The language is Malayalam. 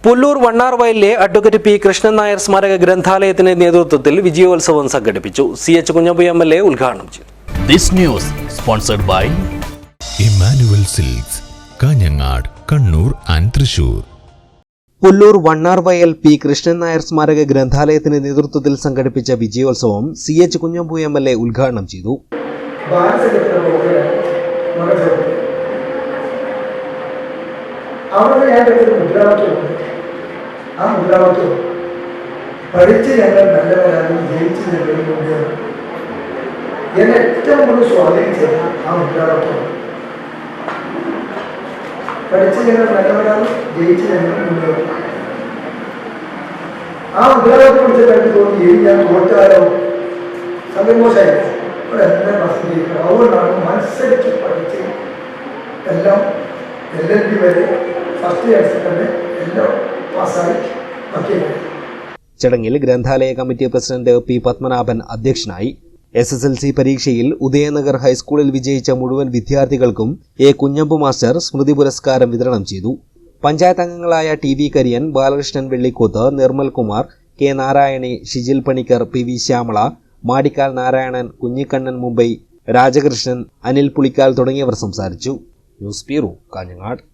പുല്ലൂർ വണ്ണാർവയലിലെ അഡ്വക്കേറ്റ് പി കൃഷ്ണൻ നായർ സ്മാരക ഗ്രന്ഥാലയത്തിന്റെ നേതൃത്വത്തിൽ വിജയോത്സവം സംഘടിപ്പിച്ചു. CH കുഞ്ഞമ്പു MLA ഉദ്ഘാടനം ചെയ്തു. This news sponsored by Emmanuel Silks, Kanhangad, Kannur and Thrissur. Pulloor Vannarvayal P Krishnan Nair സ്മാരക ഗ്രന്ഥാലയത്തിന്റെ നേതൃത്വത്തിൽ സംഘടിപ്പിച്ച വിജയോത്സവം CH കുഞ്ഞമ്പു MLA ഉദ്ഘാടനം ചെയ്തു. അവിടെ ഞാനൊരു മുദ്രാവാക്യമുണ്ട്. ആ മുദ്രാവാക്യം പഠിച്ച് ഞങ്ങൾ നല്ലവരാകും, ജയിച്ച് ഞങ്ങൾ മുന്നേറും. എന്നെ ഏറ്റവും കൂടുതൽ സ്വാധീനിച്ചത് ആ മുദ്രാവാക്യം. പഠിച്ച് ഞങ്ങൾ നല്ലവരാകും, ജയിച്ച് ഞങ്ങൾ മുന്നേറും. ആ മുദ്രാവാക്യം പഠിച്ച എനിക്ക് തോന്നി ഞാൻ തോറ്റാലോ, സന്തോഷമായി ഇവിടെ എന്നെ പ്രസിദ്ധീകരിക്കണം. അതുകൊണ്ടാണ് മത്സരിച്ച് പഠിച്ച് എല്ലാം LLB വരെ ഫസ്റ്റ് ഇയർ സെക്കൻഡ് എല്ലാം പാസ്സായി. ചടങ്ങിൽ ഗ്രന്ഥാലയ കമ്മിറ്റി പ്രസിഡന്റ് P പത്മനാഭൻ അധ്യക്ഷനായി. SSLC പരീക്ഷയിൽ ഉദയനഗർ ഹൈസ്കൂളിൽ വിജയിച്ച മുഴുവൻ വിദ്യാർത്ഥികൾക്കും A കുഞ്ഞമ്പു മാസ്റ്റർ സ്മൃതി പുരസ്കാരം വിതരണം ചെയ്തു. പഞ്ചായത്ത് അംഗങ്ങളായ TV Kariyan, Balakrishnan Vellikoth, Nirmal Kumar, K Narayani, Shijil Panicker, PV Shyamala, Madikkal Narayanan, Kunhikannan Mumbai, Rajakrishnan, Anil Pulikkal തുടങ്ങിയവർ സംസാരിച്ചു. News bureau, Kanhangad.